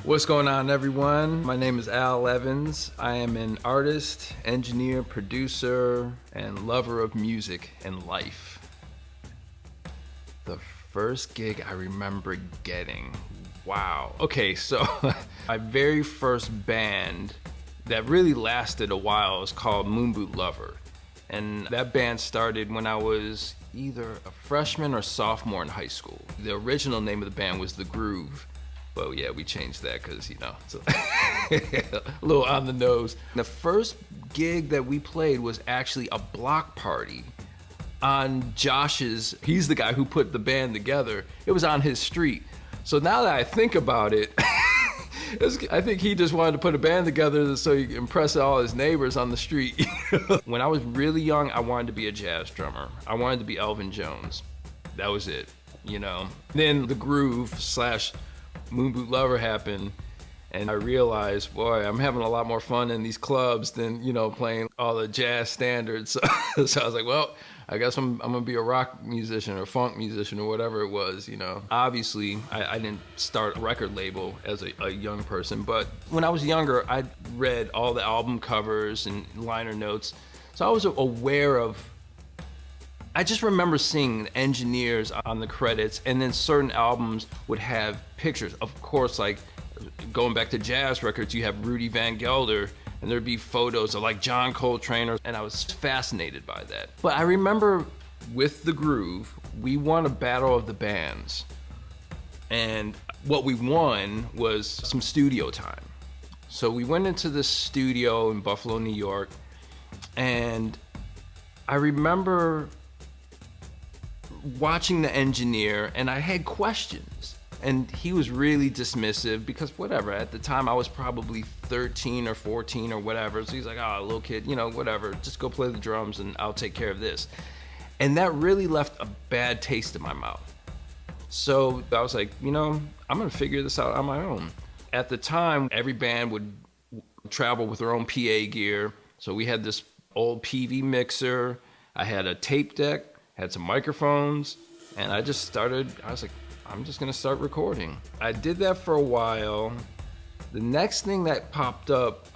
What's going on, everyone? My name is Al Evans. I am an artist, engineer, producer, and lover of music and life. The first gig I remember getting, wow. Okay, so my very first band that really lasted a while was called Moonboot Lover. And that band started when I was either a freshman or sophomore in high school. The original name of the band was The Groove. Well, yeah, we changed that because, it's a little on the nose. The first gig that we played was actually a block party on Josh's, he's the guy who put the band together. It was on his street. So now that I think about it, I think he just wanted to put a band together so he could impress all his neighbors on the street. When I was really young, I wanted to be a jazz drummer. I wanted to be Elvin Jones. That was it, Then The Groove / Moonboot Lover happened, and I realized, boy, I'm having a lot more fun in these clubs than, playing all the jazz standards. So I was like, well, I guess I'm gonna be a rock musician or funk musician or whatever it was, Obviously, I didn't start a record label as a young person, but when I was younger, I read all the album covers and liner notes. So I was aware of, I just remember seeing engineers on the credits, and then certain albums would have pictures. Of course, like going back to jazz records, you have Rudy Van Gelder, and there'd be photos of like John Coltrane, and I was fascinated by that. But I remember with The Groove, we won a battle of the bands, and what we won was some studio time. So we went into this studio in Buffalo, New York, and I remember watching the engineer, and I had questions, and he was really dismissive because whatever, at the time I was probably 13 or 14 or whatever, so he's like, oh, little kid, whatever, just go play the drums and I'll take care of this. And that really left a bad taste in my mouth. So I was like, I'm gonna figure this out on my own. At the time, every band would travel with their own PA gear, so we had this old PV mixer, I had a tape deck, had some microphones, and I was like, I'm just gonna start recording. I did that for a while. The next thing that popped up,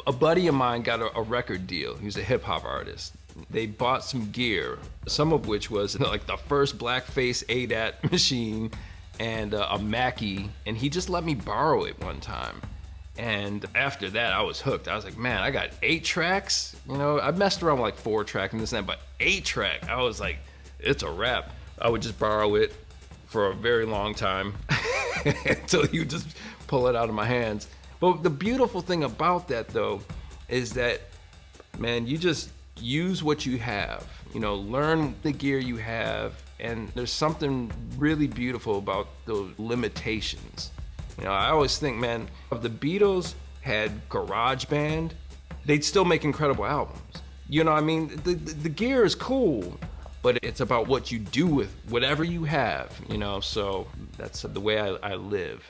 a buddy of mine got a record deal. He was a hip hop artist. They bought some gear, some of which was like the first blackface ADAT machine and a Mackie, and he just let me borrow it one time. And after that, I was hooked. I was like, man, I got 8 tracks. I messed around with like 4 track and this and that, but 8 track, I was like, it's a wrap. I would just borrow it for a very long time until you just pull it out of my hands. But the beautiful thing about that, though, is that, man, you just use what you have. Learn the gear you have, and there's something really beautiful about those limitations. I always think, man, if the Beatles had GarageBand, they'd still make incredible albums. The gear is cool, but it's about what you do with whatever you have, so that's the way I live,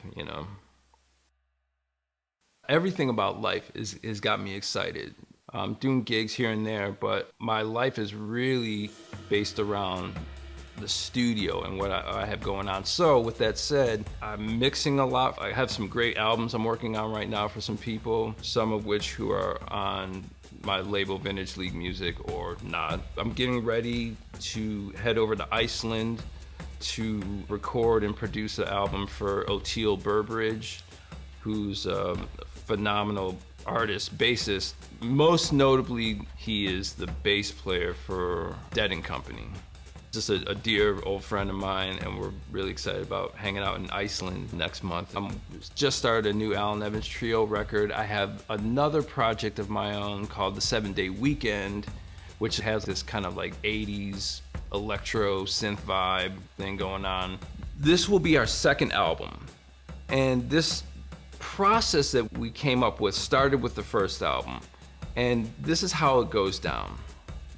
Everything about life has got me excited. I'm doing gigs here and there, but my life is really based around the studio and what I have going on. So with that said, I'm mixing a lot. I have some great albums I'm working on right now for some people, some of which who are on my label Vintage League Music or not. I'm getting ready to head over to Iceland to record and produce an album for Oteil Burbridge, who's a phenomenal artist, bassist. Most notably, he is the bass player for Dead & Company. Just a dear old friend of mine, and we're really excited about hanging out in Iceland next month. I'm just started a new Alan Evans Trio record. I have another project of my own called The 7-Day Weekend, which has this kind of like 80s electro synth vibe thing going on. This will be our second album, and this process that we came up with started with the first album, and this is how it goes down.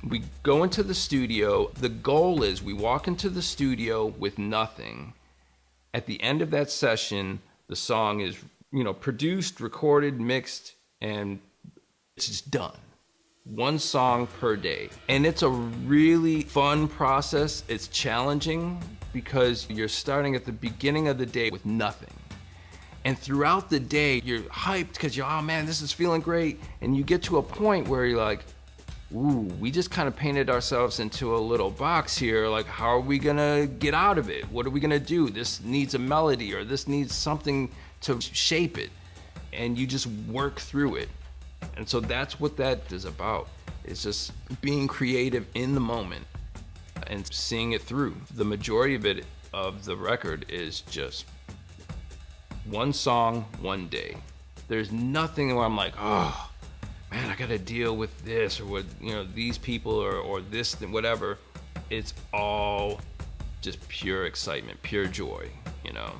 We go into the studio. The goal is we walk into the studio with nothing. At the end of that session, the song is, produced, recorded, mixed, and it's just done. One song per day. And it's a really fun process. It's challenging because you're starting at the beginning of the day with nothing. And throughout the day, you're hyped because you're, oh man, this is feeling great. And you get to a point where you're like, ooh, we just kind of painted ourselves into a little box here. Like, how are we gonna get out of it? What are we gonna do? This needs a melody, or this needs something to shape it. And you just work through it. And so that's what that is about. It's just being creative in the moment and seeing it through. The majority of it, of the record, is just one song, one day. There's nothing where I'm like, oh, man, I gotta deal with this, or with, you know, these people, or this, whatever. It's all just pure excitement, pure joy, you know.